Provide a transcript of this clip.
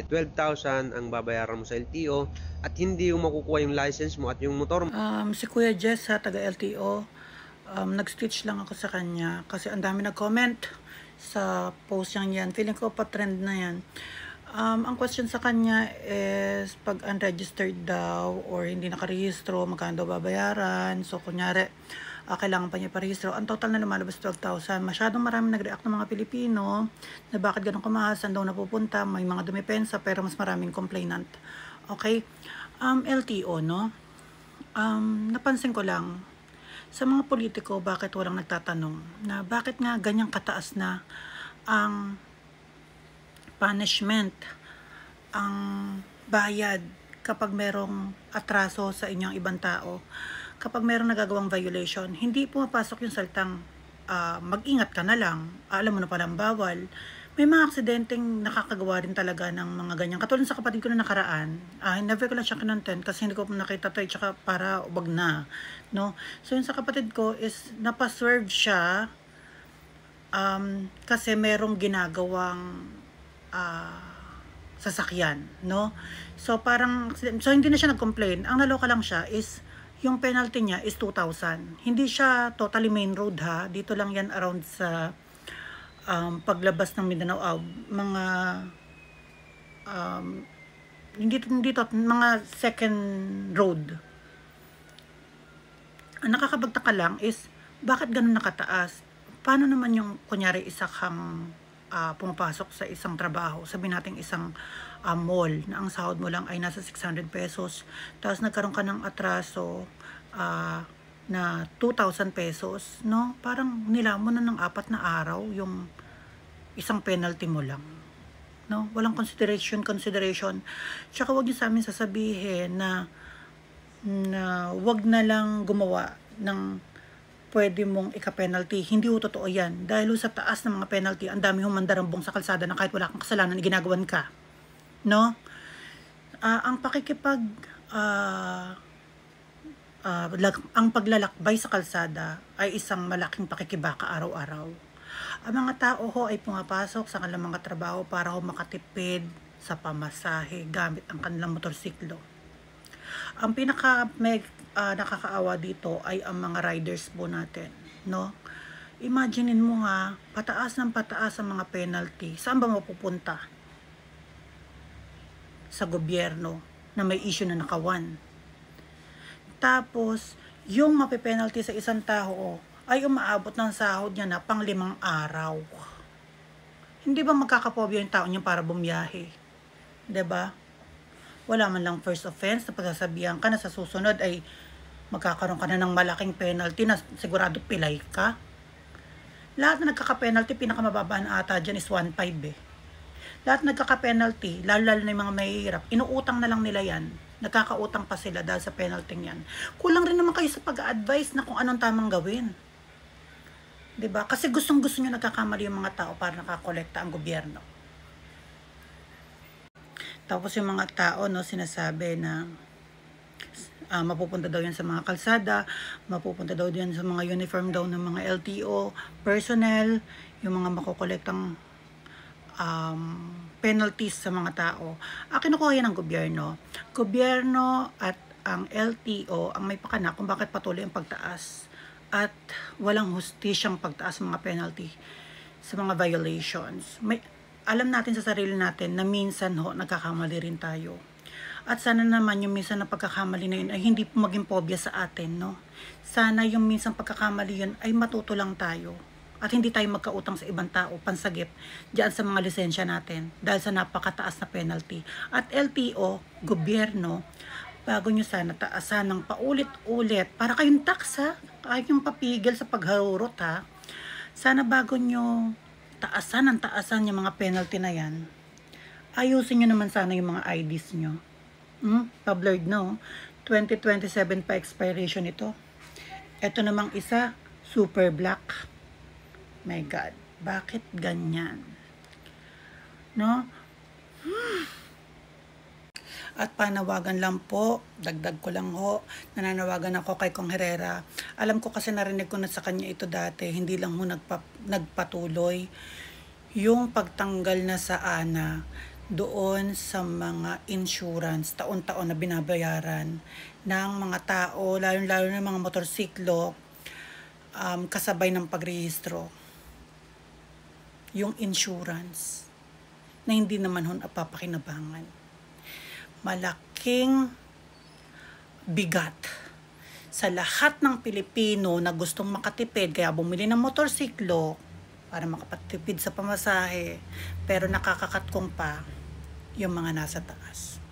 12,000 ang babayaran mo sa LTO at hindi yung makukuha yung license mo at yung motor mo. Si Kuya Jess sa taga LTO, nag-stitch lang ako sa kanya kasi ang dami nag-comment sa post niya yan. Feeling ko pa-trend na yan. Ang question sa kanya is pag unregistered daw or hindi nakarehistro, magkano daw babayaran. So, kunyari, kailangan pa niya parehistro. Ang total na lumalabas 12,000. Masyadong marami nag-react ng mga Pilipino na bakit ganun kamahal, saan daw napupunta, may mga dumipensa, pero mas maraming complainant. Okay? LTO, no? Napansin ko lang, sa mga politiko, bakit walang nagtatanong na bakit nga ganyang kataas na ang punishment, ang bayad kapag merong atraso sa inyong ibang tao, kapag merong nagagawang violation, hindi pumapasok yung saltang mag-ingat ka na lang, alam mo na palang bawal. May mga aksidenteng nakakagawa rin talaga ng mga ganyan. Katulad sa kapatid ko na nakaraan, never ko lang siya kinontent kasi hindi ko nakita to, tsaka para wag na, no? So yun sa kapatid ko is napaswerve siya kasi merong ginagawang sasakyan, no? So parang hindi na siya nag-complain. Ang naloka lang siya is yung penalty niya is 2,000. Hindi siya totally main road ha. Dito lang yan around sa paglabas ng Mindanao, mga hindi to, mga second road. Ang nakakapagtaka lang is bakit ganun nakataas? Paano naman yung kunyari isa kang pumapasok sa isang trabaho, sabihin natin isang mall na ang sahod mo lang ay nasa 600 pesos, tapos nagkaroon ka ng atraso na 2,000 pesos, no? Parang nilamon na ng 4 na araw yung isang penalty mo lang, no? Walang consideration. Tsaka wag niyo sa amin sasabihin na wag na lang gumawa ng pwede mong ika-penalty. Hindi ho totoo yan. Dahil sa taas ng mga penalty, ang dami hong mandarambong sa kalsada na kahit wala kang kasalanan, ginagawan ka, no? Ang pakikipag ang paglalakbay sa kalsada ay isang malaking pakikibaka araw-araw. Ang mga tao ho ay pumapasok sa kanilang mga trabaho para ho makatipid sa pamasahe gamit ang kanilang motorsiklo. Ang nakakaawa dito ay ang mga riders po natin, no? Imaginein mo nga, pataas ng pataas ang mga penalty. Saan ba mapupunta? Sa gobyerno na may issue na nakawan. Tapos, yung mape-penalty sa isang tao ay umaabot ng sahod niya na pang 5 araw. Hindi ba magkakapobya yung tao niya para bumiyahe? 'Di ba? Wala man lang first offense na pagsasabihan ka na sa susunod ay magkakaroon ka na ng malaking penalty na sigurado pilay ka. Lahat na nagkaka-penalty, pinakamababa na ata dyan is 1.5 eh. Lahat nagkaka-penalty, lalo na yung mga mahihirap, inuutang na lang nila yan. Nagkakautang pa sila dahil sa penalty yan. Kulang rin naman kayo sa pag-advise na kung anong tamang gawin. 'Di ba? Kasi gustong-gusto nyo nagkakamali yung mga tao para nakakolekta ang gobyerno. Tapos yung mga tao, no, sinasabi na mapupunta daw yan sa mga kalsada, mapupunta daw yan sa mga uniform daw ng mga LTO personnel, yung mga makukolektang penalties sa mga tao. Kinukuha yan ng gobyerno. Gobyerno at ang LTO ang may pakana kung bakit patuloy ang pagtaas at walang hustisyang pagtaas ng mga penalty sa mga violations. Alam natin sa sarili natin na minsan nagkakamali rin tayo. At sana naman yung minsan na pagkakamali na yun ay hindi po maging phobia sa atin, no? Sana yung minsan pagkakamali yun ay matuto lang tayo. At hindi tayo magkautang sa ibang tao, pansagip, diyan sa mga lisensya natin dahil sa napakataas na penalty. At LTO, gobyerno, bago nyo sana taasan ng paulit-ulit, para kayong tax ha, kayong papigil sa pagharurot ha. Sana bago nyo taasan yung mga penalty na yan, ayusin nyo naman sana yung mga IDs nyo. Pa-blurred no? 2027 pa expiration ito. Ito namang isa, super black. My God, bakit ganyan? No? At panawagan lang po, dagdag ko lang ho, nananawagan ako kay Kong Herrera. Alam ko kasi narinig ko na sa kanya ito dati, hindi lang ho nagpatuloy yung pagtanggal na sa ANA doon sa mga insurance taon-taon na binabayaran ng mga tao, lalo-lalo ng mga motorsiklo, kasabay ng pagrehistro. Yung insurance na hindi naman hon apapakinabangan. Malaking bigat sa lahat ng Pilipino na gustong makatipid, kaya bumili ng motorsiklo para makapatipid sa pamasahe, pero nakakakatkong pa yung mga nasa taas.